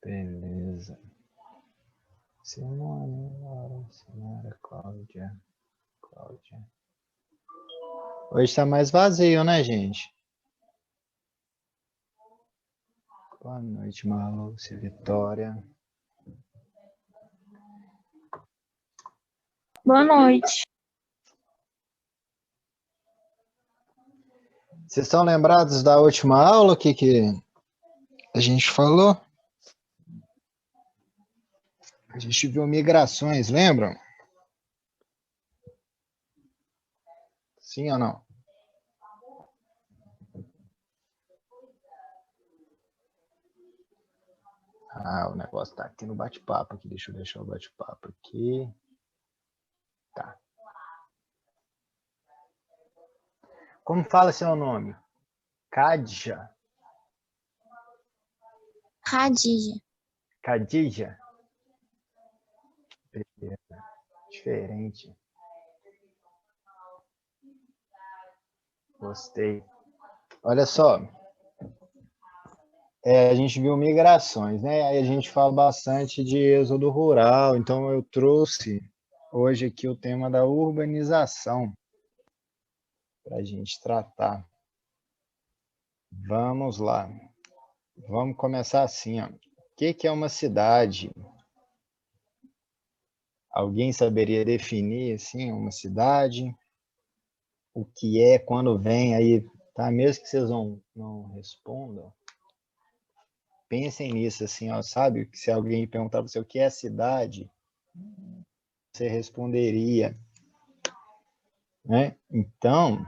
Beleza. Simone, Laura, Sinara, Cláudia. Hoje está mais vazio, né, gente? Boa noite, Marlúcia, Vitória. Boa noite. Vocês estão lembrados da última aula? O que a gente falou? A gente viu migrações, lembram? Sim ou não? Ah, o negócio tá aqui no bate-papo aqui. Deixa eu deixar o bate-papo aqui. Tá. Como fala seu nome? Khadija? Khadija. Khadija? Beleza. Diferente. Gostei. Olha só. A gente viu migrações, né? Aí a gente fala bastante de êxodo rural. Então eu trouxe hoje aqui o tema da urbanização para a gente tratar. Vamos lá. Vamos começar assim, ó. O que é uma cidade? Alguém saberia definir assim uma cidade? O que é quando vem aí, tá? Mesmo que vocês não respondam, pensem nisso assim, ó, sabe? Que se alguém perguntar para você o que é cidade, você responderia, né? Então,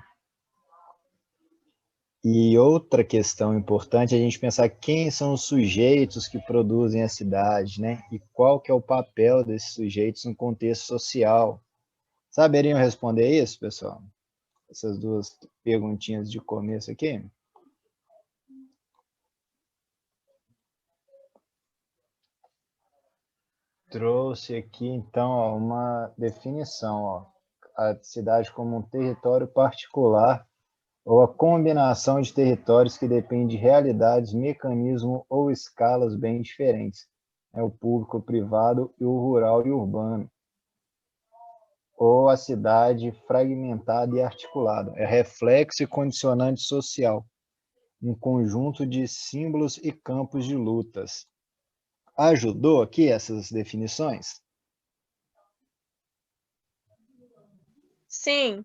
e outra questão importante é a gente pensar quem são os sujeitos que produzem a cidade, né? E qual que é o papel desses sujeitos no contexto social. Saberiam responder isso, pessoal? Essas duas perguntinhas de começo aqui? Trouxe aqui, então, ó, uma definição, ó. A cidade como um território particular ou a combinação de territórios que depende de realidades, mecanismos ou escalas bem diferentes. É o público, o privado, e o rural e urbano. Ou a cidade fragmentada e articulada. É reflexo e condicionante social. Um conjunto de símbolos e campos de lutas. Ajudou aqui essas definições? Sim.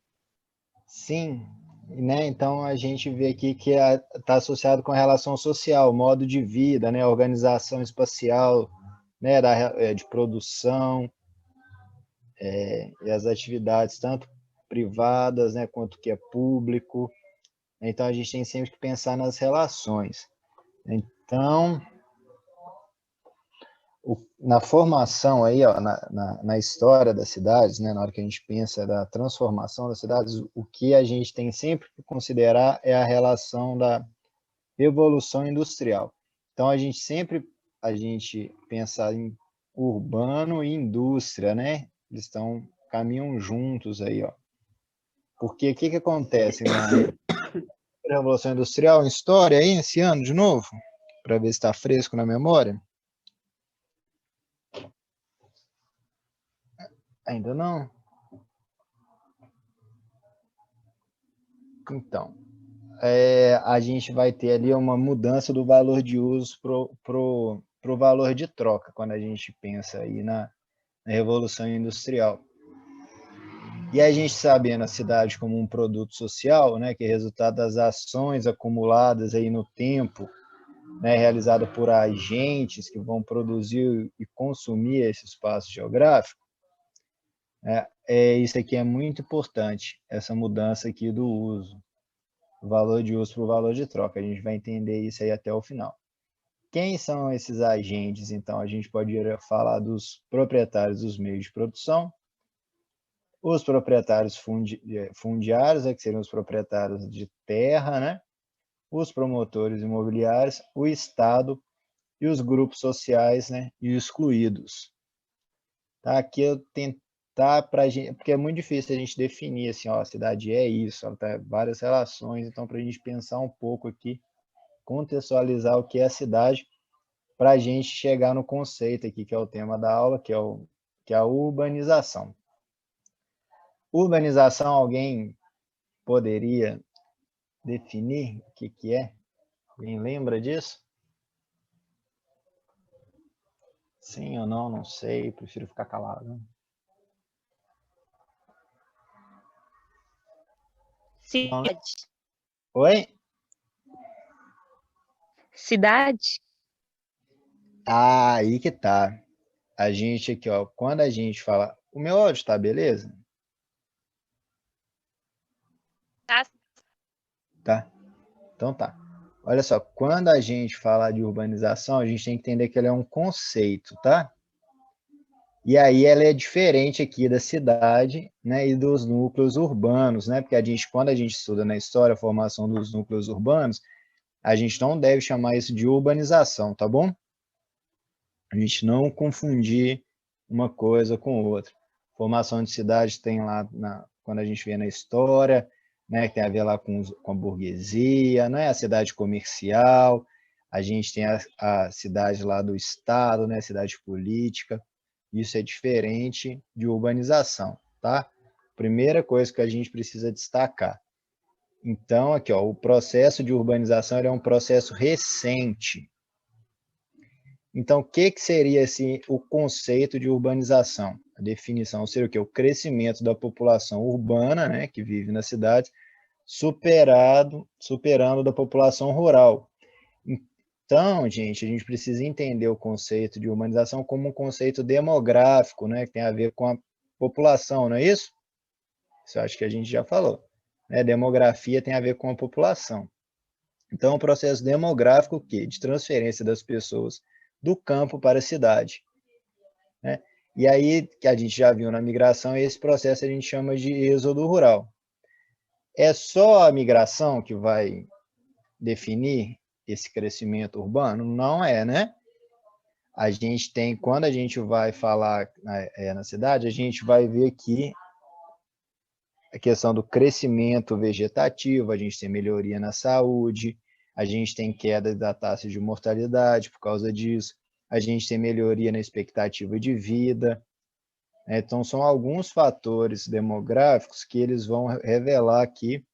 Sim, né? Então a gente vê aqui que está associado com a relação social, modo de vida, né? Organização espacial, né? De produção, e as atividades tanto privadas, né? Quanto que é público. Então a gente tem sempre que pensar nas relações. Então, na formação aí, ó, na história das cidades, né, na hora que a gente pensa da transformação das cidades, o que a gente tem sempre que considerar é a relação da evolução industrial. Então a gente pensa em urbano e indústria, né? Eles caminham juntos aí, ó. Porque o que acontece na Revolução Industrial, em história aí esse ano de novo, para ver se está fresco na memória? Ainda não? Então, a gente vai ter ali uma mudança do valor de uso pro valor de troca, quando a gente pensa aí na Revolução Industrial. E a gente sabendo a cidade como um produto social, né, que é resultado das ações acumuladas aí no tempo, né, realizada por agentes que vão produzir e consumir esse espaço geográfico, isso aqui é muito importante, essa mudança aqui do uso, o valor de uso para o valor de troca. A gente vai entender isso aí até o final. Quem são esses agentes? Então, a gente pode falar dos proprietários dos meios de produção, os proprietários fundiários, que seriam os proprietários de terra, né? Os promotores imobiliários, o Estado e os grupos sociais, né? E excluídos. Tá? Aqui eu tentar para a gente, porque é muito difícil a gente definir assim, ó, a cidade é isso, ela tem várias relações, então para a gente pensar um pouco aqui, contextualizar o que é a cidade, para a gente chegar no conceito aqui, que é o tema da aula, que é a urbanização. Urbanização, alguém poderia definir o que é? Alguém lembra disso? Sim ou não? Não sei, prefiro ficar calado. Cidade. Oi? Cidade? Ah, aí que tá. A gente aqui, ó, quando a gente fala... O meu áudio tá beleza? Tá. Tá. Então tá. Olha só, quando a gente fala de urbanização, a gente tem que entender que ele é um conceito, tá? E aí ela é diferente aqui da cidade, né, e dos núcleos urbanos, né? Porque quando a gente estuda na história a formação dos núcleos urbanos, a gente não deve chamar isso de urbanização, tá bom? A gente não confundir uma coisa com outra. Formação de cidade tem lá, quando a gente vê na história, né, que tem a ver lá com a burguesia, né, a cidade comercial, a gente tem a cidade lá do Estado, né, a cidade política. Isso é diferente de urbanização, tá? Primeira coisa que a gente precisa destacar. Então, aqui, ó, o processo de urbanização é um processo recente. Então, o que seria assim, o conceito de urbanização? A definição seria o quê? O crescimento da população urbana, né, que vive nas cidades, superando da população rural. Então, gente, a gente precisa entender o conceito de urbanização como um conceito demográfico, né, que tem a ver com a população, não é isso? Isso eu acho que a gente já falou. Né? Demografia tem a ver com a população. Então, é um processo demográfico que de transferência das pessoas do campo para a cidade. Né? E aí, que a gente já viu na migração, esse processo a gente chama de êxodo rural. É só a migração que vai definir esse crescimento urbano? Não é, né? A gente tem, quando a gente vai falar na cidade, a gente vai ver aqui a questão do crescimento vegetativo, a gente tem melhoria na saúde, a gente tem queda da taxa de mortalidade por causa disso, a gente tem melhoria na expectativa de vida. Então, são alguns fatores demográficos que eles vão revelar aqui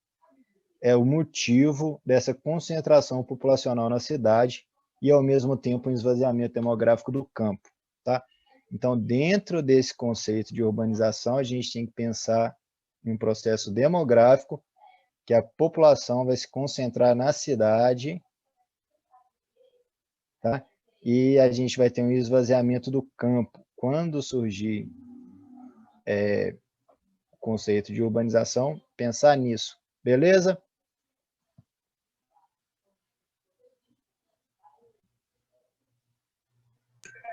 o motivo dessa concentração populacional na cidade e, ao mesmo tempo, um esvaziamento demográfico do campo. Tá? Então, dentro desse conceito de urbanização, a gente tem que pensar em um processo demográfico, que a população vai se concentrar na cidade, tá? E a gente vai ter um esvaziamento do campo. Quando surgir o conceito de urbanização, pensar nisso, beleza?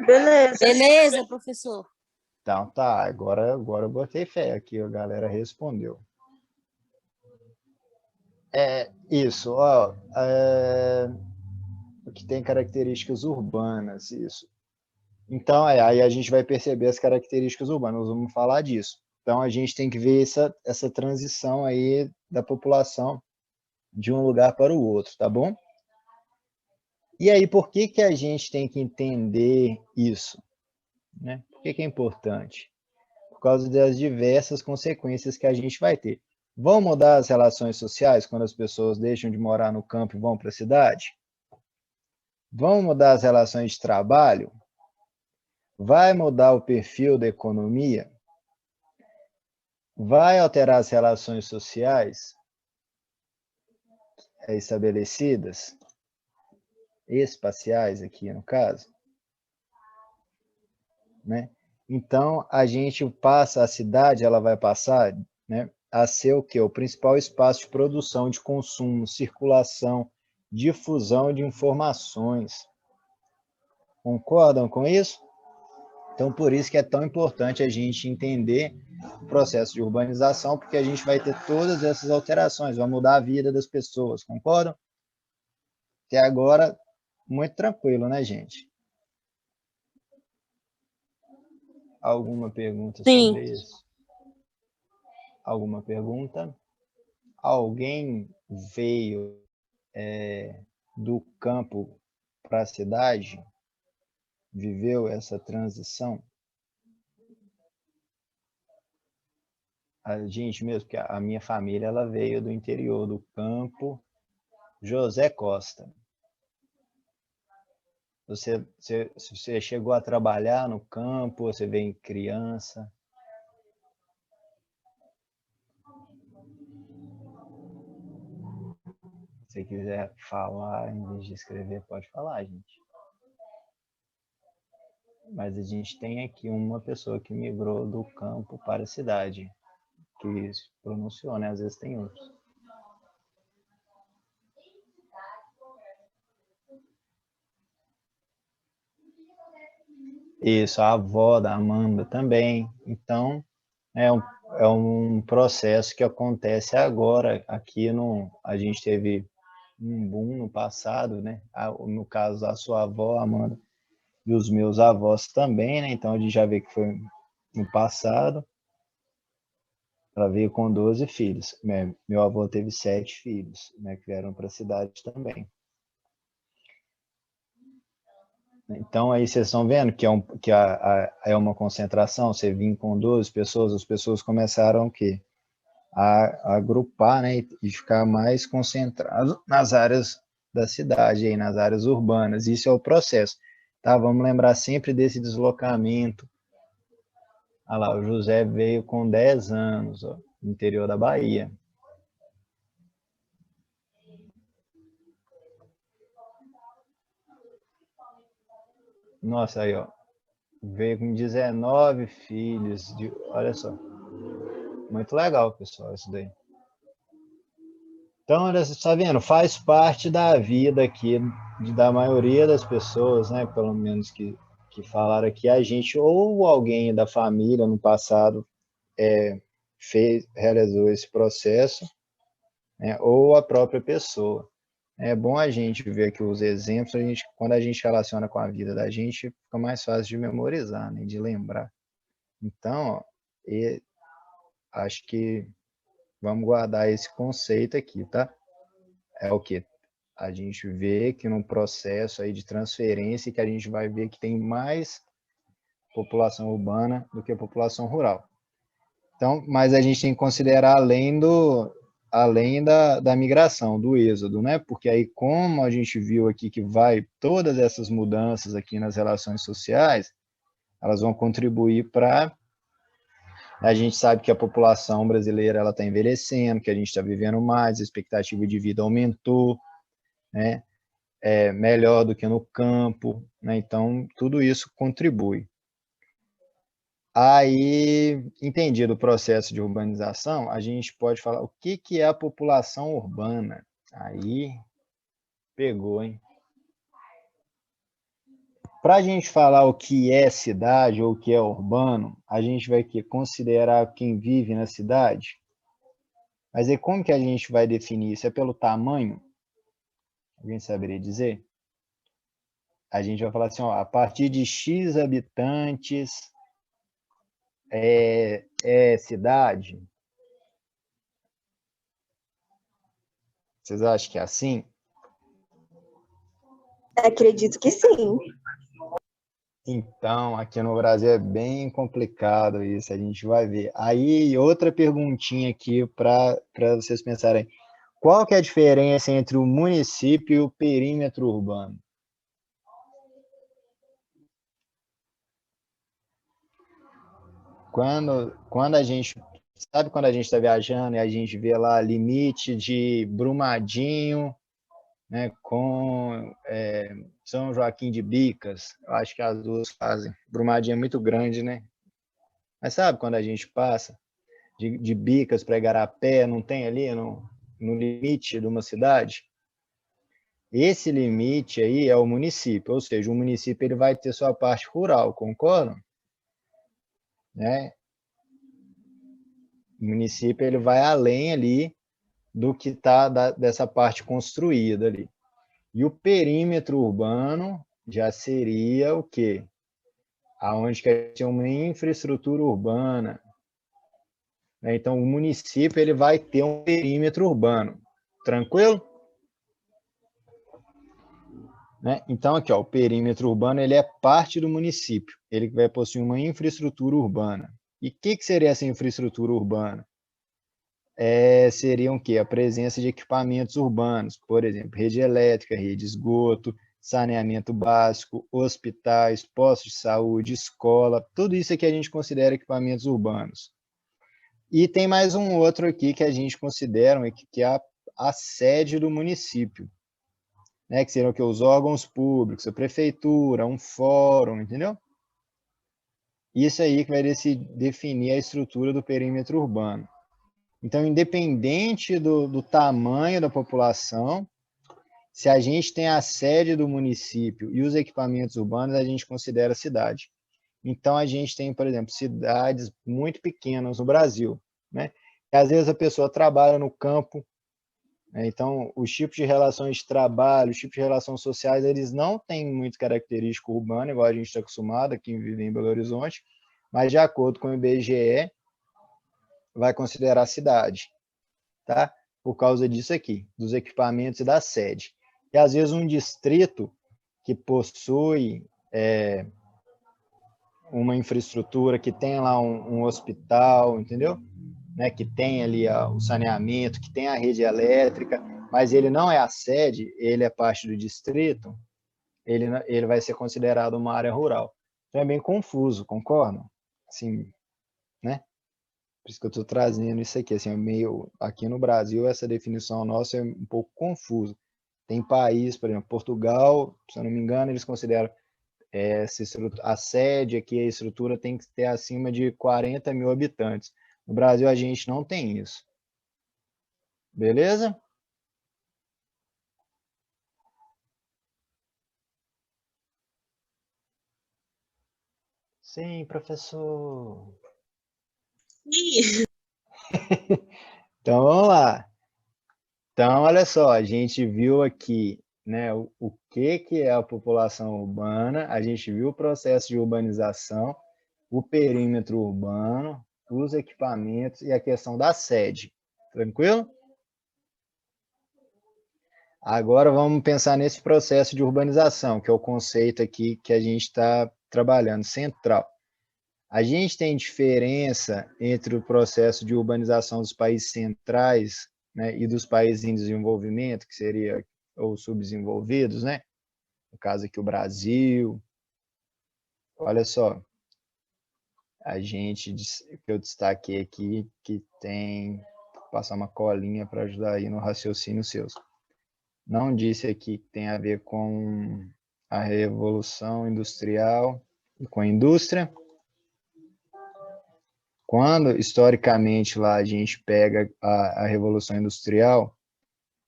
Beleza. Beleza, professor. Então tá, agora eu botei fé aqui, a galera respondeu. Isso, ó, que tem características urbanas, isso. Então, aí a gente vai perceber as características urbanas, nós vamos falar disso. Então, a gente tem que ver essa transição aí da população de um lugar para o outro, tá bom? E aí, por que a gente tem que entender isso? Né? Por que é importante? Por causa das diversas consequências que a gente vai ter. Vão mudar as relações sociais quando as pessoas deixam de morar no campo e vão para a cidade? Vão mudar as relações de trabalho? Vai mudar o perfil da economia? Vai alterar as relações sociais estabelecidas, espaciais aqui no caso, né? Então, a gente passa, a cidade ela vai passar, né, a ser o quê? O principal espaço de produção, de consumo, circulação, difusão de informações. Concordam com isso? Então, por isso que é tão importante a gente entender o processo de urbanização, porque a gente vai ter todas essas alterações, vai mudar a vida das pessoas, concordam? Até agora, muito tranquilo, né, gente? Alguma pergunta Sim. sobre isso? Alguma pergunta? Alguém veio do campo para a cidade? viveu essa transição? A gente mesmo, porque a minha família ela veio do interior do campo, José Costa. Você chegou a trabalhar no campo, você veio criança? Se quiser falar em vez de escrever, pode falar, gente. Mas a gente tem aqui uma pessoa que migrou do campo para a cidade, que se pronunciou, né? Às vezes tem outros. Isso, a avó da Amanda também. Então, é um processo que acontece agora. Aqui a gente teve um boom no passado, né? No caso, a sua avó, Amanda, e os meus avós também, né? Então, a gente já vê que foi no passado. Ela veio com 12 filhos. Meu avô teve 7 filhos, né? Que vieram para a cidade também. Então, aí vocês estão vendo que é uma concentração. Você vinha com 12 pessoas, as pessoas começaram o quê? A agrupar, né, e ficar mais concentrado nas áreas da cidade, aí, nas áreas urbanas. Isso é o processo. Tá? Vamos lembrar sempre desse deslocamento. Olha lá, o José veio com 10 anos, ó, no interior da Bahia. Nossa, aí, ó, veio com 19 filhos. Olha só. Muito legal, pessoal, isso daí. Então, você está vendo, faz parte da vida aqui da maioria das pessoas, né? Pelo menos que falaram aqui, a gente ou alguém da família no passado realizou esse processo, né? Ou a própria pessoa. É bom a gente ver aqui os exemplos, quando a gente relaciona com a vida da gente, fica mais fácil de memorizar, né? De lembrar. Então, ó, acho que vamos guardar esse conceito aqui, tá? É o que a gente vê que num processo aí de transferência que a gente vai ver que tem mais população urbana do que população rural. Então, mas a gente tem que considerar além da migração, do êxodo, né? Porque aí, como a gente viu aqui que vai todas essas mudanças aqui nas relações sociais, elas vão contribuir para a gente sabe que a população brasileira ela está envelhecendo, que a gente está vivendo mais, a expectativa de vida aumentou, né? Melhor do que no campo, né? Então, tudo isso contribui. Aí, entendido o processo de urbanização, a gente pode falar o que é a população urbana. Aí, pegou, hein? Para a gente falar o que é cidade ou o que é urbano, a gente vai considerar quem vive na cidade. Mas aí como que a gente vai definir isso? É pelo tamanho? Alguém saberia dizer? A gente vai falar assim, ó, a partir de X habitantes é cidade? Vocês acham que é assim? Acredito que sim. Então, aqui no Brasil é bem complicado isso, a gente vai ver. Aí, outra perguntinha aqui para vocês pensarem. Qual que é a diferença entre o município e o perímetro urbano? Quando a gente sabe quando a gente está viajando e a gente vê lá limite de Brumadinho, né, com São Joaquim de Bicas, eu acho que as duas fazem. Brumadinho é muito grande, né? Mas sabe quando a gente passa de Bicas para Igarapé, não tem ali no limite de uma cidade? Esse limite aí é o município, ou seja, o município ele vai ter sua parte rural, concordam? Né? O município ele vai além ali do que está dessa parte construída ali. E o perímetro urbano já seria o quê? Aonde que tem uma infraestrutura urbana. Então, o município ele vai ter um perímetro urbano. Tranquilo? né? Então, aqui, ó, o perímetro urbano ele é parte do município, ele vai possuir uma infraestrutura urbana. E o que seria essa infraestrutura urbana? Seriam o quê? A presença de equipamentos urbanos, por exemplo, rede elétrica, rede de esgoto, saneamento básico, hospitais, postos de saúde, escola, tudo isso aqui a gente considera equipamentos urbanos. E tem mais um outro aqui que a gente considera, que é a sede do município, né? Que seriam que os órgãos públicos, a prefeitura, um fórum, entendeu? Isso aí que vai definir a estrutura do perímetro urbano. Então, independente do tamanho da população, se a gente tem a sede do município e os equipamentos urbanos, a gente considera cidade. Então, a gente tem, por exemplo, cidades muito pequenas no Brasil, né? E, às vezes a pessoa trabalha no campo, né? Então, os tipos de relações de trabalho, os tipos de relações sociais, eles não têm muito característica urbana, igual a gente está acostumado aqui vive em Belo Horizonte, mas de acordo com o IBGE, vai considerar cidade, tá? Por causa disso aqui, dos equipamentos e da sede. E às vezes um distrito que possui uma infraestrutura, que tem lá um hospital, entendeu? Né? Que tem ali o saneamento, que tem a rede elétrica, mas ele não é a sede, ele é parte do distrito, ele vai ser considerado uma área rural. Então é bem confuso, concordam? Assim, né? Por isso que eu estou trazendo isso aqui, assim, meio aqui no Brasil essa definição nossa é um pouco confusa. Tem país, por exemplo, Portugal, se eu não me engano, eles consideram a sede aqui, a estrutura tem que ter acima de 40 mil habitantes. No Brasil a gente não tem isso. Beleza? Sim, professor. Então vamos lá. Então, olha só, a gente viu aqui, né, o que é a população urbana, a gente viu o processo de urbanização, o perímetro urbano, os equipamentos e a questão da sede. Tranquilo? Agora vamos pensar nesse processo de urbanização, que é o conceito aqui que a gente está trabalhando, central. A gente tem diferença entre o processo de urbanização dos países centrais, né, e dos países em desenvolvimento, que seria ou subdesenvolvidos, né? No caso aqui o Brasil. Olha só, que eu destaquei aqui, que tem, vou passar uma colinha para ajudar aí no raciocínio seus. Não disse aqui que tem a ver com a Revolução Industrial e com a indústria. Quando, historicamente, lá a gente pega a Revolução Industrial,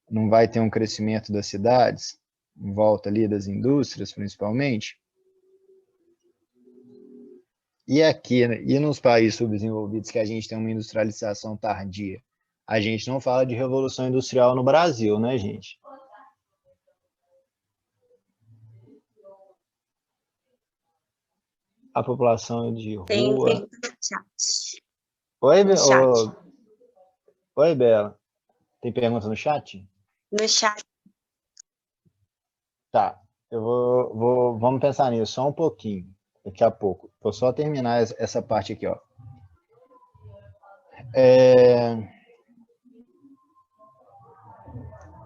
não vai ter um crescimento das cidades, em volta ali das indústrias, principalmente. E aqui, e nos países subdesenvolvidos, que a gente tem uma industrialização tardia, a gente não fala de Revolução Industrial no Brasil, né, gente? A população de Tem rua... pergunta no chat. Oi, No chat. Oi, Bela. Tem pergunta no chat? No chat. Tá. Vamos pensar nisso só um pouquinho, daqui a pouco. Vou só terminar essa parte aqui, ó.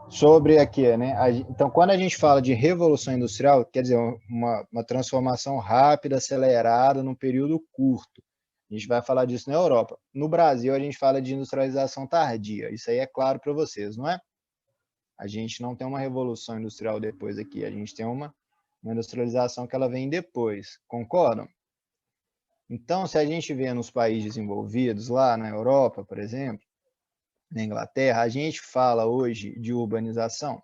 Sobre aqui, né? Então, quando a gente fala de revolução industrial, quer dizer, uma transformação rápida, acelerada, num período curto. A gente vai falar disso na Europa. No Brasil, a gente fala de industrialização tardia. Isso aí é claro para vocês, não é? A gente não tem uma revolução industrial depois aqui. A gente tem uma industrialização que ela vem depois. Concordam? Então, se a gente vê nos países desenvolvidos, lá na Europa, por exemplo, na Inglaterra, a gente fala hoje de urbanização.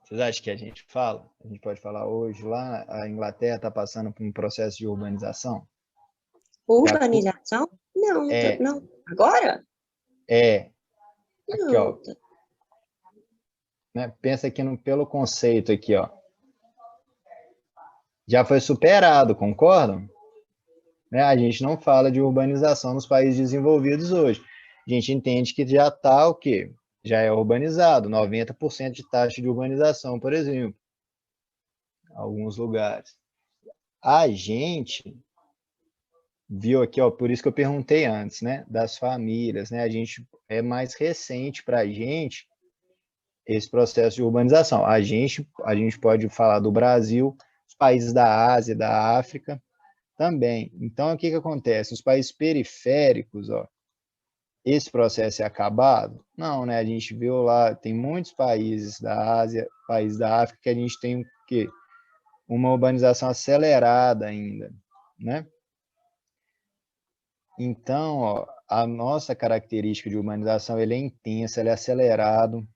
Vocês acham que a gente fala? A gente pode falar hoje lá, a Inglaterra está passando por um processo de urbanização? Urbanização? Não, não. Agora? Aqui, ó. Né? Pensa aqui pelo conceito aqui, ó. Já foi superado, concordam? Né? A gente não fala de urbanização nos países desenvolvidos hoje. a gente entende que já está o quê? Já é urbanizado, 90% de taxa de urbanização, por exemplo, em alguns lugares. A gente viu aqui, ó, por isso que eu perguntei antes, né, das famílias, né, a gente é mais recente para a gente esse processo de urbanização. A gente pode falar do Brasil, os países da Ásia, da África também. Então, o que acontece? Os países periféricos, ó, esse processo é acabado? Não, né? A gente viu lá, tem muitos países da Ásia, países da África, que a gente tem o quê? Uma urbanização acelerada ainda, né? Então, ó, a nossa característica de urbanização, ele é intensa, ele é acelerado,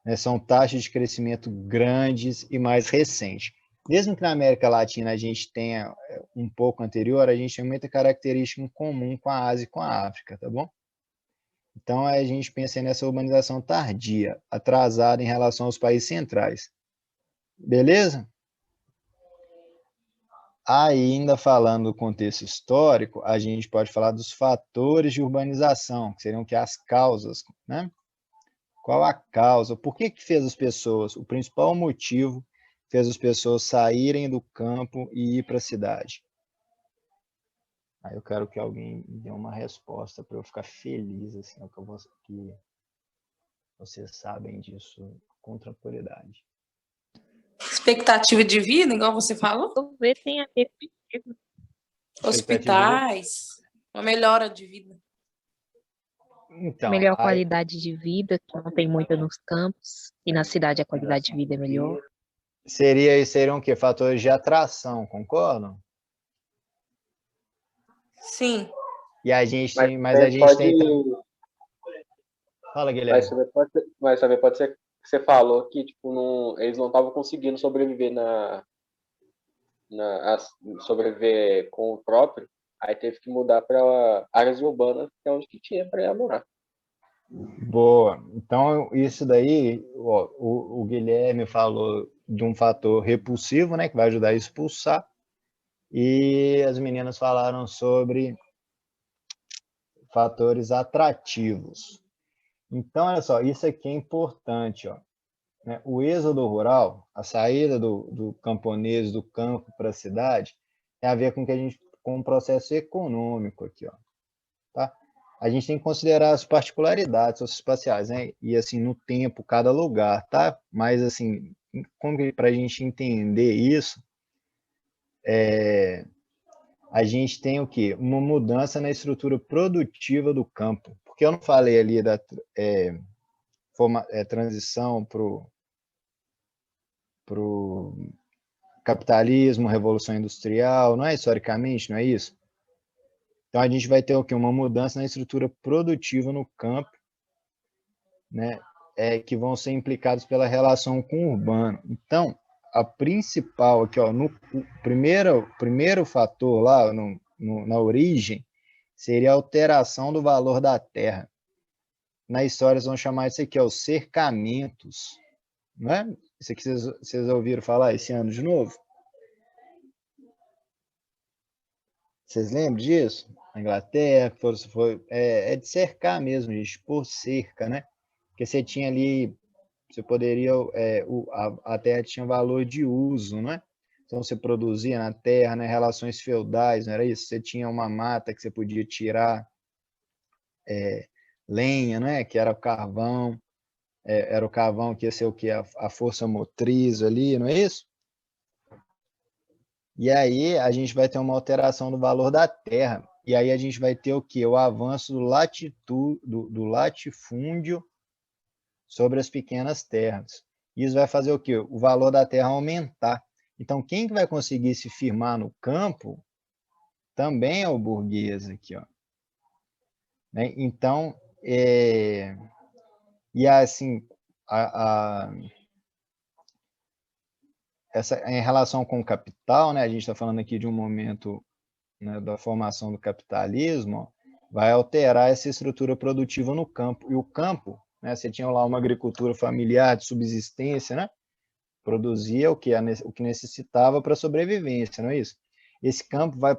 né? São taxas de crescimento grandes e mais recentes. Mesmo que na América Latina a gente tenha um pouco anterior, a gente tem muita característica em comum com a Ásia e com a África, tá bom? Então, a gente pensa nessa urbanização tardia, atrasada em relação aos países centrais. Beleza? Ainda falando do contexto histórico, a gente pode falar dos fatores de urbanização, que seriam que as causas, né? Qual a causa? Por que fez as pessoas? O principal motivo fez as pessoas saírem do campo e ir para a cidade. Aí eu quero que alguém me dê uma resposta para eu ficar feliz, assim, que vocês sabem disso com tranquilidade. Expectativa de vida, igual você falou? Talvez tenha a ver com isso. Hospitais, uma melhora de vida. Então, Melhor qualidade de vida, que não tem muita nos campos, e na cidade a qualidade de vida é melhor. Seriam o quê? Fatores de atração, concordam? Sim. E a gente Mas tem, mas a gente tem. Fala, Guilherme. Mas também pode ser que você falou que tipo, eles não estavam conseguindo sobreviver sobreviver com o próprio, aí teve que mudar para áreas urbanas, que é onde que tinha para morar. Boa. Então, isso daí, ó, o Guilherme falou de um fator repulsivo, né, que vai ajudar a expulsar, e as meninas falaram sobre fatores atrativos. Então, olha só, isso aqui é importante, ó, né? O êxodo rural, a saída do camponês do campo para a cidade, tem a ver com o processo econômico aqui, ó, tá? A gente tem que considerar as particularidades socioespaciais, né? E assim, no tempo, cada lugar, tá? Mas assim, como para a gente entender isso, a gente tem o quê? Uma mudança na estrutura produtiva do campo. Porque eu não falei ali da transição para o capitalismo, revolução industrial, não é historicamente, não é isso? Então a gente vai ter o quê? Uma mudança na estrutura produtiva no campo, né? Que vão ser implicados pela relação com o urbano. Então, a principal aqui, ó, no primeiro fator lá na origem seria a alteração do valor da terra. Na história eles vão chamar isso aqui, ó, os cercamentos, não é? Isso aqui vocês ouviram falar esse ano de novo? Vocês lembram disso? Na Inglaterra, é de cercar mesmo, gente, por cerca, né? Porque você tinha ali, você poderia, a terra tinha valor de uso, né? Então você produzia na terra, né, relações feudais, não era isso? Você tinha uma mata que você podia tirar lenha, né? Que era o carvão, era o carvão que ia ser o que? A força motriz ali, não é isso? E aí a gente vai ter uma alteração do valor da terra. E aí a gente vai ter o quê? O avanço do latifúndio sobre as pequenas terras. Isso vai fazer o quê? O valor da terra aumentar. Então, quem que vai conseguir se firmar no campo também é o burguês aqui, ó. Né? Então, e assim, em relação com o capital, né, a gente está falando aqui de um momento, né, da formação do capitalismo, vai alterar essa estrutura produtiva no campo. E o campo, né, você tinha lá uma agricultura familiar de subsistência, né, produzia o que necessitava para a sobrevivência, não é isso? Esse campo vai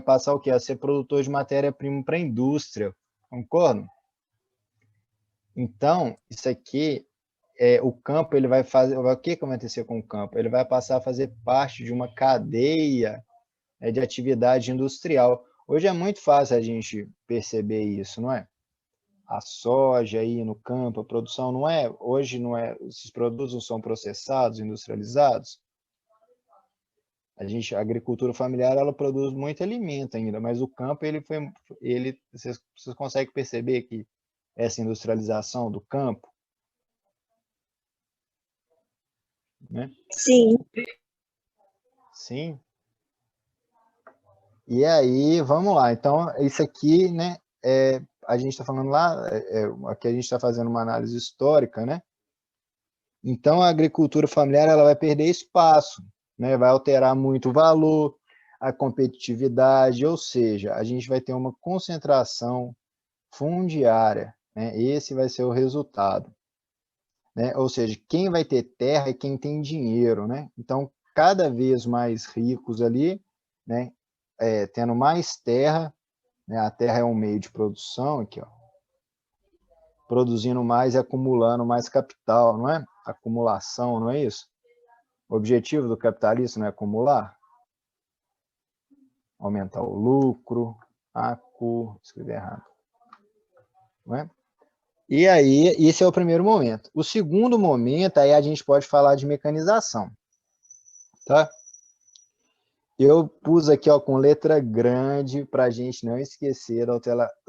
passar o quê? A ser produtor de matéria-prima para a indústria, Concordo? Então, isso aqui, o campo, ele vai fazer... O que vai acontecer com o campo? Ele vai passar a fazer parte de uma cadeia, né, de atividade industrial. Hoje é muito fácil a gente perceber isso, não é? A soja aí no campo, a produção não é... Hoje não é... Esses produtos não são processados, industrializados. A agricultura familiar, ela produz muito alimento ainda, mas o campo, vocês conseguem perceber que essa industrialização do campo, né? Sim. Sim. E aí, vamos lá. Então, isso aqui, né, a gente está falando lá, aqui a gente está fazendo uma análise histórica, né? Então, a agricultura familiar, ela vai perder espaço, né? Vai alterar muito o valor, a competitividade, ou seja, a gente vai ter uma concentração fundiária, né? Esse vai ser o resultado, né? Ou seja, quem vai ter terra é quem tem dinheiro, né? Então, cada vez mais ricos ali, né? Tendo mais terra, né? A terra é um meio de produção aqui, ó, produzindo mais e acumulando mais capital, não é? Acumulação, não é isso? O objetivo do capitalismo não é acumular? Aumentar o lucro, escrevi errado. Não é? E aí, esse é o primeiro momento. O segundo momento, aí a gente pode falar de mecanização. Tá? Eu pus aqui, ó, com letra grande para a gente não esquecer da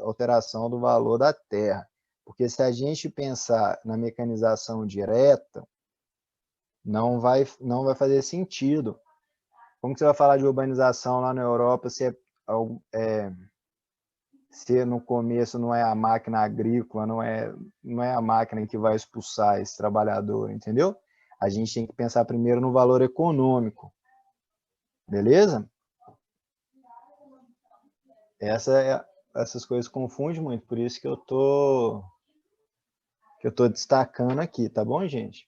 alteração do valor da terra. Porque se a gente pensar na mecanização direta, não vai fazer sentido. Como que você vai falar de urbanização lá na Europa se no começo não é a máquina agrícola, não é a máquina que vai expulsar esse trabalhador, entendeu? A gente tem que pensar primeiro no valor econômico. Beleza? Essas coisas confundem muito, por isso que eu tô destacando aqui, tá bom, gente?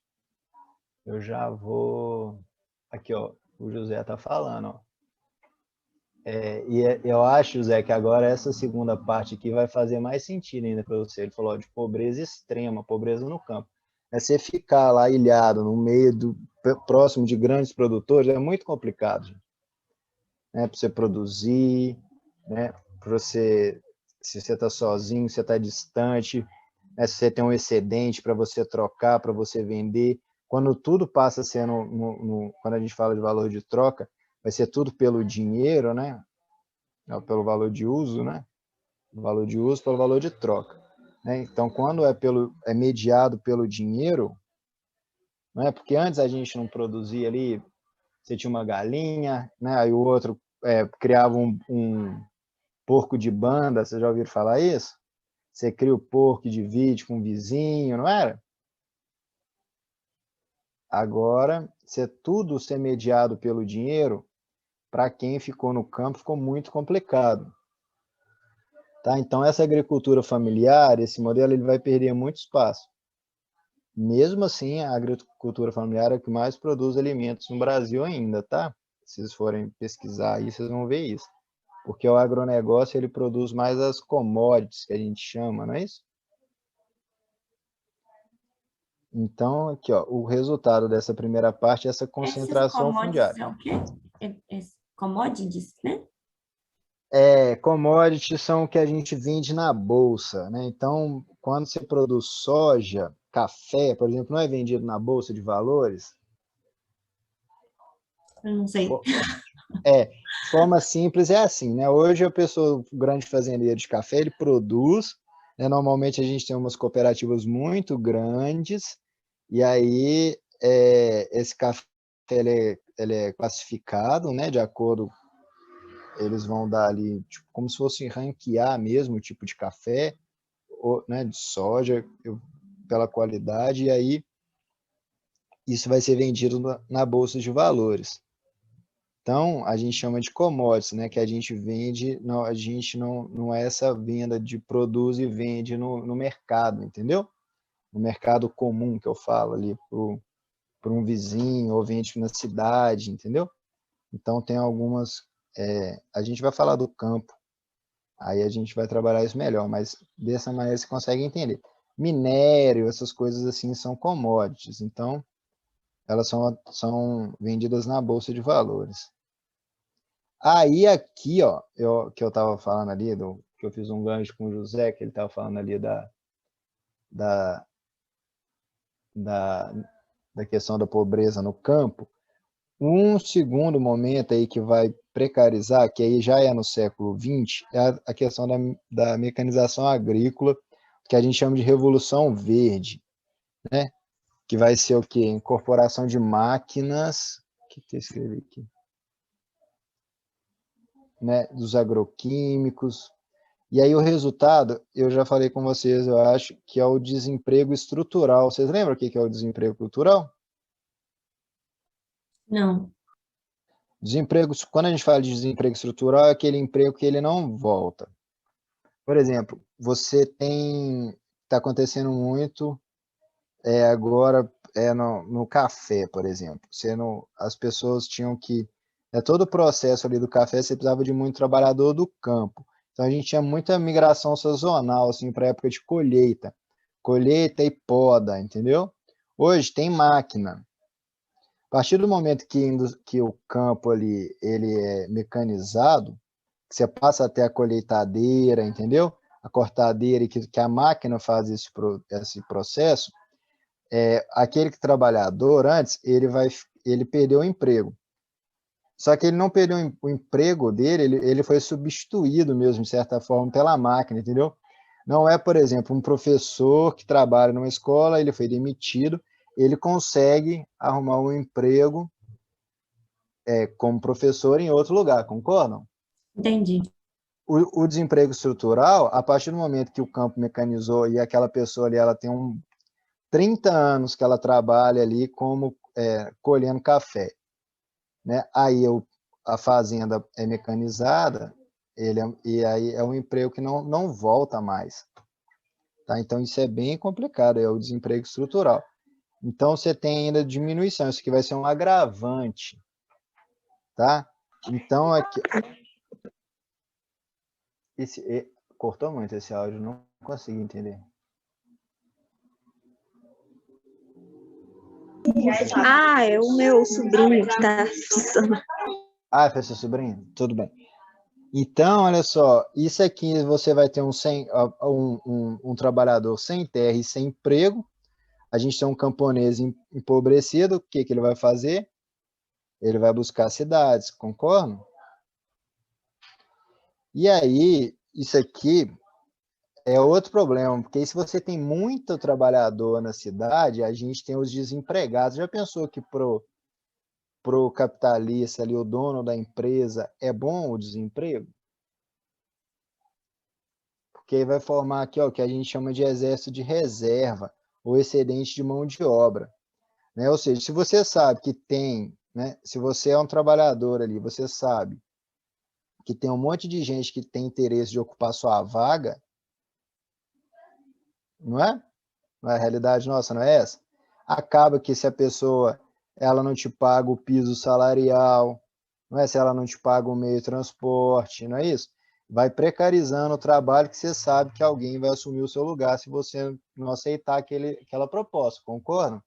Eu já vou... Aqui, ó, o José tá falando, ó. Eu acho, Zé, que agora essa segunda parte aqui vai fazer mais sentido ainda para você. Ele falou, ó, de pobreza extrema, pobreza no campo. Você ficar lá ilhado no meio próximo de grandes produtores é muito complicado, gente. Né? Para você produzir, né? Se você está sozinho, se você está distante, né? Se você tem um excedente para você trocar, para você vender. Quando tudo passa a ser quando a gente fala de valor de troca, vai ser tudo pelo dinheiro, né? Pelo valor de uso, né? O valor de uso pelo valor de troca. Né? Então, quando é mediado pelo dinheiro, não é? Porque antes a gente não produzia ali, você tinha uma galinha, né? Aí o outro criava um porco de banda, vocês já ouviram falar isso? Você cria o porco e divide com o vizinho, não era? Agora, se tudo ser mediado pelo dinheiro, para quem ficou no campo, ficou muito complicado. Tá? Então, essa agricultura familiar, esse modelo, ele vai perder muito espaço. Mesmo assim, a agricultura familiar é o que mais produz alimentos no Brasil ainda, tá? Se vocês forem pesquisar aí, vocês vão ver isso. Porque o agronegócio, ele produz mais as commodities, que a gente chama, não é isso? Então, aqui, ó, o resultado dessa primeira parte é essa concentração fundiária. Esses commodities é o quê? Commodities, né? Commodities são o que a gente vende na bolsa, né? Então, quando você produz soja, café, por exemplo, não é vendido na bolsa de valores? Eu não sei. Forma simples é assim, né? Hoje a pessoa, o grande fazendeiro de café, ele produz, né? Normalmente a gente tem umas cooperativas muito grandes, e aí esse café ele é classificado, né? De acordo, eles vão dar ali, tipo, como se fosse ranquear mesmo o tipo de café, né? De soja, pela qualidade, e aí isso vai ser vendido na bolsa de valores. Então, a gente chama de commodities, né? Que a gente vende, não, a gente não é essa venda de produz e vende no mercado, entendeu? No mercado comum que eu falo ali para um vizinho ou vende na cidade, entendeu? Então, tem algumas... a gente vai falar do campo Aí a gente vai trabalhar isso melhor, mas dessa maneira você consegue entender. Minério, essas coisas assim são commodities, então elas são vendidas na bolsa de valores. Aí aqui, ó, que eu estava falando ali, que eu fiz um gancho com o José, que ele estava falando ali da, da questão da pobreza no campo. Um segundo momento aí que vai precarizar, que aí já é no século XX, é a questão da mecanização agrícola, que a gente chama de Revolução Verde, né? Que vai ser o quê? Incorporação de máquinas, o que eu escrevi aqui? Né? Dos agroquímicos. E aí o resultado, eu já falei com vocês, eu acho, que é o desemprego estrutural. Vocês lembram o que é o desemprego cultural? Não. Desemprego, quando a gente fala de desemprego estrutural, é aquele emprego que ele não volta. Por exemplo, você está acontecendo muito agora no café, por exemplo. As pessoas tinham que, todo o processo ali do café, você precisava de muito trabalhador do campo. Então a gente tinha muita migração sazonal, assim, para a época de colheita e poda, entendeu? Hoje tem máquina. A partir do momento que o campo ali, ele é mecanizado, que você passa até a colheitadeira, entendeu? A cortadeira, e que a máquina faz esse processo, aquele trabalhador antes, ele perdeu o emprego. Só que ele não perdeu o emprego dele, ele foi substituído mesmo, de certa forma, pela máquina, entendeu? Não é, por exemplo, um professor que trabalha numa escola, ele foi demitido, ele consegue arrumar um emprego como professor em outro lugar, concordam? Entendi. O desemprego estrutural, a partir do momento que o campo mecanizou e aquela pessoa ali, ela tem 30 anos que ela trabalha ali como colhendo café, né? Aí a fazenda é mecanizada, e aí é um emprego que não volta mais. Tá? Então isso é bem complicado, é o desemprego estrutural. Então você tem ainda diminuição, isso aqui vai ser um agravante. Tá? Então aqui. Cortou muito esse áudio, não consegui entender. Ah, é o meu sobrinho que está funcionando. Ah, foi seu sobrinho? Tudo bem. Então, olha só, isso aqui você vai ter um trabalhador sem terra e sem emprego. A gente tem um camponês empobrecido, o que ele vai fazer? Ele vai buscar cidades, concordam? E aí, isso aqui é outro problema, porque se você tem muito trabalhador na cidade, a gente tem os desempregados. Já pensou que pro capitalista ali, o dono da empresa, é bom o desemprego? Porque aí vai formar aqui, ó, o que a gente chama de exército de reserva, ou excedente de mão de obra. Né? Ou seja, se você sabe que tem, né, se você é um trabalhador ali, você sabe que tem um monte de gente que tem interesse de ocupar sua vaga, não é? Não é a realidade nossa, não é essa? Acaba que se a pessoa ela não te paga o piso salarial, não é? Se ela não te paga o meio de transporte, não é isso? Vai precarizando o trabalho que você sabe que alguém vai assumir o seu lugar se você não aceitar aquela proposta, concordam?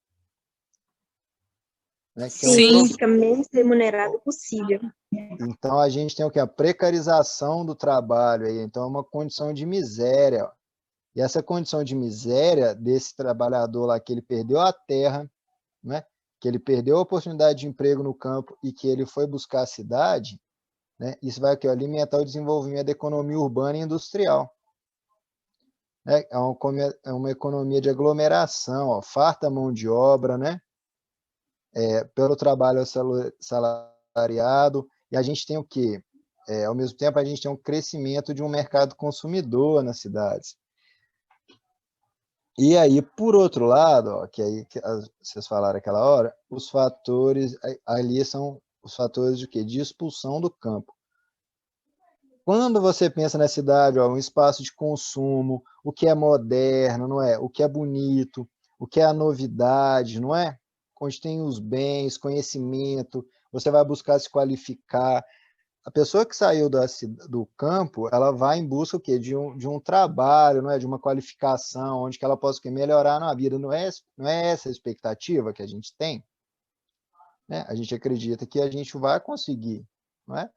Né? Sim, fica menos remunerado possível. Então a gente tem o que? A precarização do trabalho aí, então é uma condição de miséria. E essa condição de miséria desse trabalhador lá, que ele perdeu a terra, né? Que ele perdeu a oportunidade de emprego no campo e que ele foi buscar a cidade, né? Isso vai aqui, ó, alimentar o desenvolvimento da economia urbana e industrial. Né? É uma economia de aglomeração, ó, farta mão de obra, né? Pelo trabalho salariado, e a gente tem o quê? Ao mesmo tempo, a gente tem um crescimento de um mercado consumidor nas cidades. E aí, por outro lado, ó, vocês falaram aquela hora, os fatores ali são os fatores de quê? De expulsão do campo. Quando você pensa na cidade, ó, um espaço de consumo, o que é moderno, não é? O que é bonito, o que é a novidade, não é? Onde tem os bens, conhecimento, você vai buscar se qualificar. a pessoa que saiu do campo, ela vai em busca o quê? De um trabalho, não é? De uma qualificação, onde que ela possa o quê? Melhorar na vida. Não é essa a expectativa que a gente tem, né? A gente acredita que a gente vai conseguir, não é?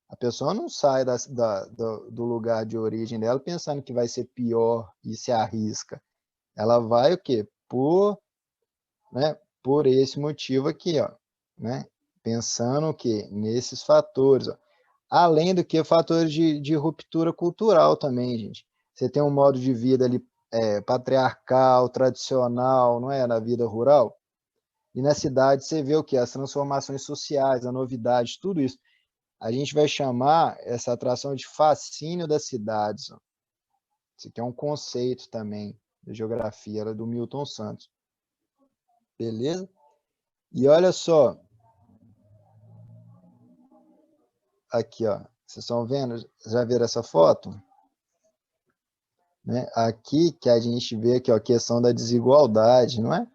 A pessoa não sai do lugar de origem dela pensando que vai ser pior e se arrisca. Ela vai o quê? Por esse motivo aqui, ó, né? Pensando o quê? Nesses fatores, ó. Além do que fatores de ruptura cultural também, gente. Você tem um modo de vida ali patriarcal, tradicional, não é? Na vida rural. E na cidade você vê o quê? As transformações sociais, a novidade, tudo isso. A gente vai chamar essa atração de fascínio das cidades, ó. Isso aqui é um conceito também da geografia, era do Milton Santos. Beleza? E olha só. Aqui, ó. Vocês estão vendo? Já viram essa foto? Né? Aqui que a gente vê aqui, ó, a questão da desigualdade, não é?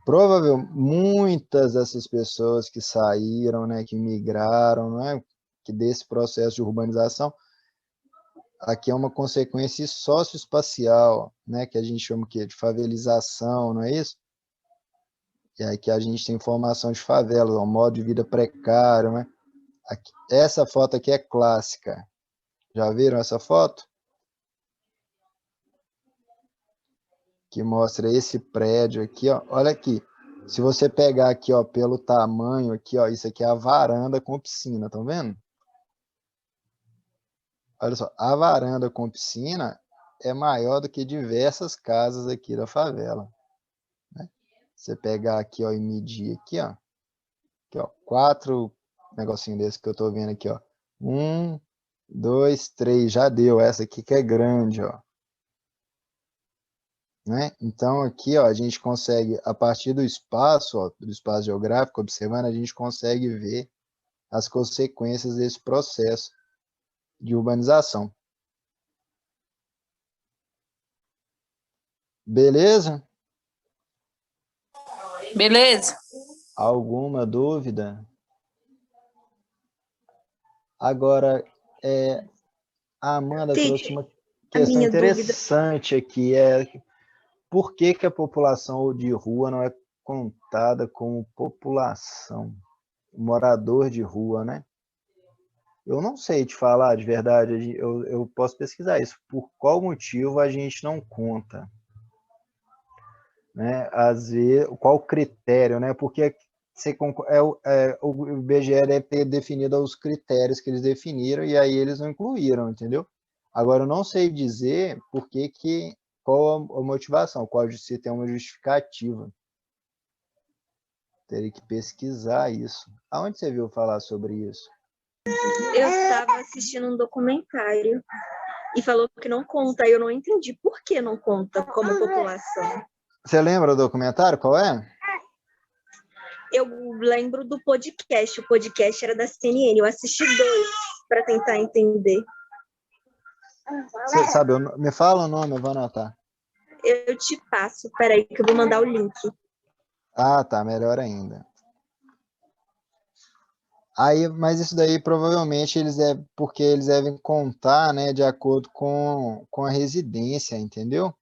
Provavelmente muitas dessas pessoas que saíram, né, que migraram, não é? Que desse processo de urbanização, aqui é uma consequência socioespacial, né, que a gente chama o quê? De favelização, não é isso? E aí que a gente tem formação de favelas, um modo de vida precário, né? Aqui, essa foto aqui é clássica. Já viram essa foto? Que mostra esse prédio aqui, ó. Olha aqui. Se você pegar aqui, ó, pelo tamanho aqui, ó, isso aqui é a varanda com piscina, estão vendo? Olha só, a varanda com piscina é maior do que diversas casas aqui da favela, né? Você pegar aqui, ó, e medir aqui, ó. Aqui, ó, 4 negocinho desse que eu tô vendo aqui, ó. 1, 2, 3, já deu. Essa aqui que é grande, ó. Né? Então, aqui, ó, a gente consegue, a partir do espaço, ó, do espaço geográfico, observando, a gente consegue ver as consequências desse processo de urbanização. Beleza? Beleza? Alguma dúvida? Agora, a Amanda trouxe uma questão minha dúvida. interessante aqui, por que que a população de rua não é contada como população? Morador de rua, né? Eu não sei te falar de verdade, eu posso pesquisar isso. Por qual motivo a gente não conta? Né? Às vezes, qual critério, né? Porque o IBGE deve ter definido os critérios que eles definiram e aí eles não incluíram, entendeu? Agora, eu não sei dizer qual a motivação, se tem uma justificativa. Teria que pesquisar isso. Aonde você viu falar sobre isso? Eu estava assistindo um documentário e falou que não conta. Eu não entendi por que não conta como população. Você lembra do documentário? Qual é? Eu lembro do podcast. O podcast era da CNN. Eu assisti 2 para tentar entender. Você sabe, me fala o nome, eu vou anotar. Eu te passo. Peraí que eu vou mandar o link. Ah, tá, melhor ainda. Aí, mas isso daí provavelmente porque eles devem contar, né, de acordo com a residência, entendeu?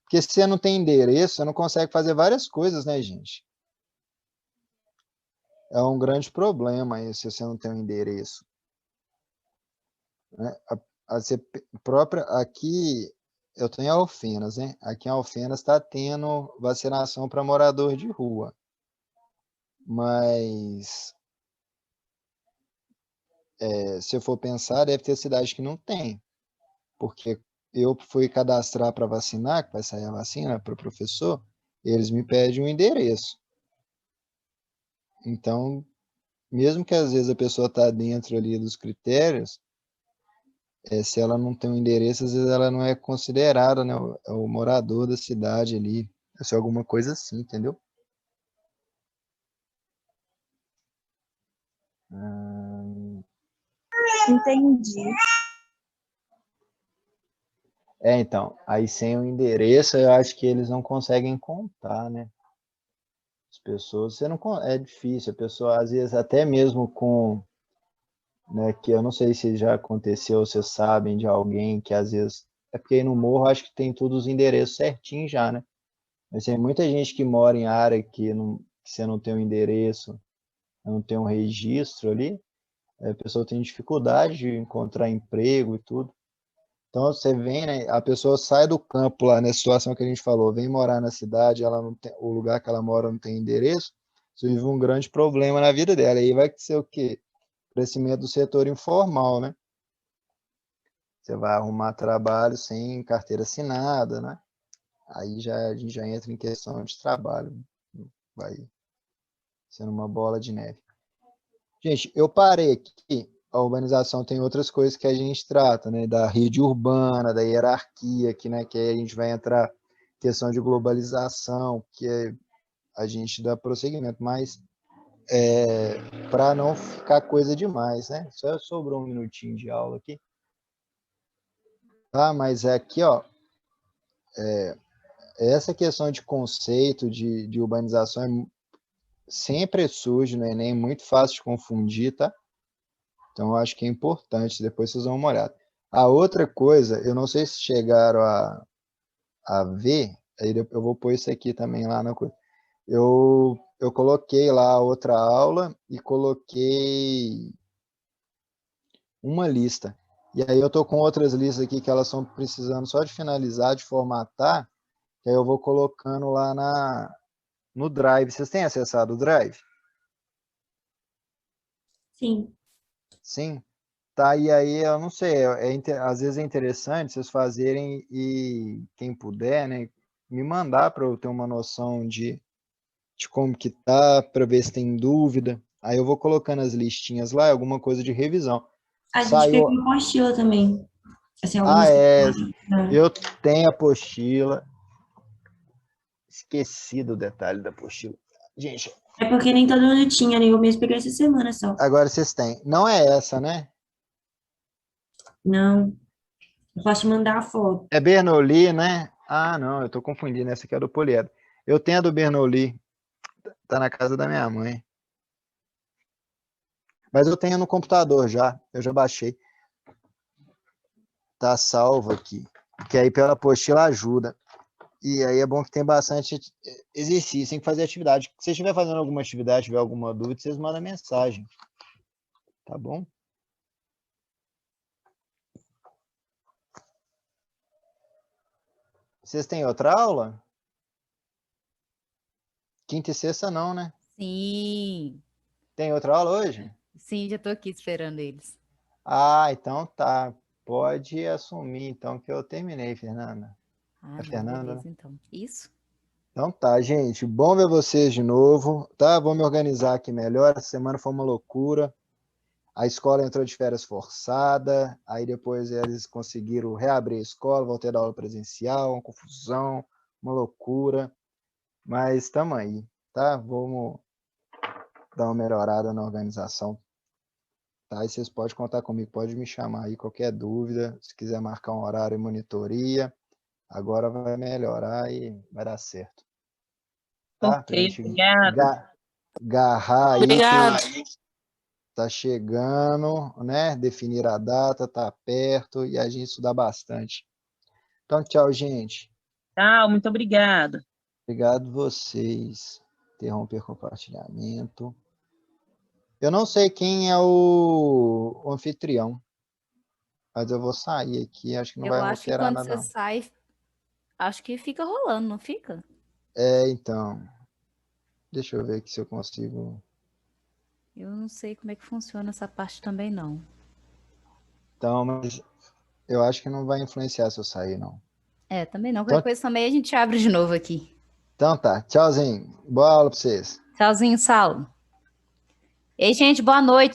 Porque se você não tem endereço, você não consegue fazer várias coisas, né, gente? É um grande problema isso, se você não tem um endereço. Né? Aqui, eu tenho Alfenas, né? Aqui em Alfenas está tendo vacinação para morador de rua. Mas, se eu for pensar, deve ter cidade que não tem. Porque eu fui cadastrar para vacinar, que vai sair a vacina para o professor, eles me pedem um endereço. Então, mesmo que às vezes a pessoa está dentro ali dos critérios, se ela não tem um endereço, às vezes ela não é considerada, né, o morador da cidade ali, se alguma coisa assim, entendeu? Entendi. Então, aí sem o endereço, eu acho que eles não conseguem contar, né? As pessoas, é difícil, a pessoa, às vezes, até mesmo com né? Que eu não sei se já aconteceu, vocês sabem de alguém que às vezes... É porque aí no morro acho que tem todos os endereços certinhos já, né? Mas tem muita gente que mora em área que você não tem um endereço, não tem um registro ali, a pessoa tem dificuldade de encontrar emprego e tudo. Então você vem, né? A pessoa sai do campo lá, nessa situação que a gente falou, vem morar na cidade, ela não tem, o lugar que ela mora não tem endereço, isso vive um grande problema na vida dela. E aí vai ser o quê? Crescimento do setor informal, né? Você vai arrumar trabalho sem carteira assinada, né? Aí a gente já entra em questão de trabalho, vai sendo uma bola de neve. Gente, eu parei aqui. A urbanização tem outras coisas que a gente trata, né? Da rede urbana, da hierarquia, né? Que aí a gente vai entrar questão de globalização, a gente dá prosseguimento, mas para não ficar coisa demais, né? Só sobrou um minutinho de aula aqui. Tá, mas aqui, ó, essa questão de conceito de urbanização sempre surge no Enem, muito fácil de confundir, tá? Então, eu acho que é importante, depois vocês dão uma olhada. A outra coisa, eu não sei se chegaram a ver, aí eu vou pôr isso aqui também lá na coisa. Eu coloquei lá outra aula e coloquei uma lista. E aí eu tô com outras listas aqui que elas estão precisando só de finalizar, de formatar, que aí eu vou colocando lá no Drive. Vocês têm acessado o Drive? Sim. Sim. Tá, e aí eu não sei, às vezes é interessante vocês fazerem e quem puder, né, me mandar para eu ter uma noção de como que tá, para ver se tem dúvida. Aí eu vou colocando as listinhas lá, alguma coisa de revisão. A gente Saiu. fez uma apostila também. Assim, Ah, algumas eu tenho a apostila. Esqueci do detalhe da apostila. Gente, É porque nem todo mundo tinha, né? Eu mesmo peguei essa semana só. agora vocês têm. Não é essa, né? Não. Eu posso te mandar a foto. É Bernoulli, né? Ah, não, eu tô confundindo. Essa aqui é do Poliedro. Eu tenho a do Bernoulli. Tá na casa da minha mãe. Mas eu tenho no computador já. Eu já baixei. Tá salvo aqui. Que aí pela apostila ajuda. E aí é bom que tem bastante exercício, tem que fazer atividade. Se você estiver fazendo alguma atividade, tiver alguma dúvida, vocês mandam mensagem. Tá bom? Vocês têm outra aula? Quinta e sexta não, né? Sim, Tem outra aula hoje? sim, já tô aqui esperando eles. Ah, então tá. Pode assumir, então, que eu terminei, Fernanda. Ah, É não, Fernanda, beleza, né? então. Isso? Então tá, gente. Bom ver vocês de novo, tá? Vou me organizar aqui melhor. Essa semana foi uma loucura. A escola entrou de férias forçada, aí depois eles conseguiram reabrir a escola, voltei a dar aula presencial, uma confusão, uma loucura. Mas estamos aí, tá? Vamos dar uma melhorada na organização. Tá? E vocês podem contar comigo, pode me chamar aí, qualquer dúvida, se quiser marcar um horário e monitoria, agora vai melhorar e vai dar certo. Tá? Pra Ok, gente obrigada. agarrar aí Obrigado. que tá chegando, né? Definir a data, tá perto e a gente estudar bastante. Então, tchau, gente. Tchau, muito obrigada. Obrigado vocês. Interromper compartilhamento. Eu não sei quem é o anfitrião, mas eu vou sair aqui, acho que não Eu vai acho que alterar quando nada, você não. sai, acho que fica rolando, não fica? Então, deixa eu ver aqui se eu consigo. Eu não sei como é que funciona essa parte também, não. Então, mas eu acho que não vai influenciar se eu sair, não. É, também não. Qualquer Então, coisa também a gente abre de novo aqui. então tá, tchauzinho. Boa aula pra vocês. Tchauzinho, Saulo. Ei, gente, boa noite.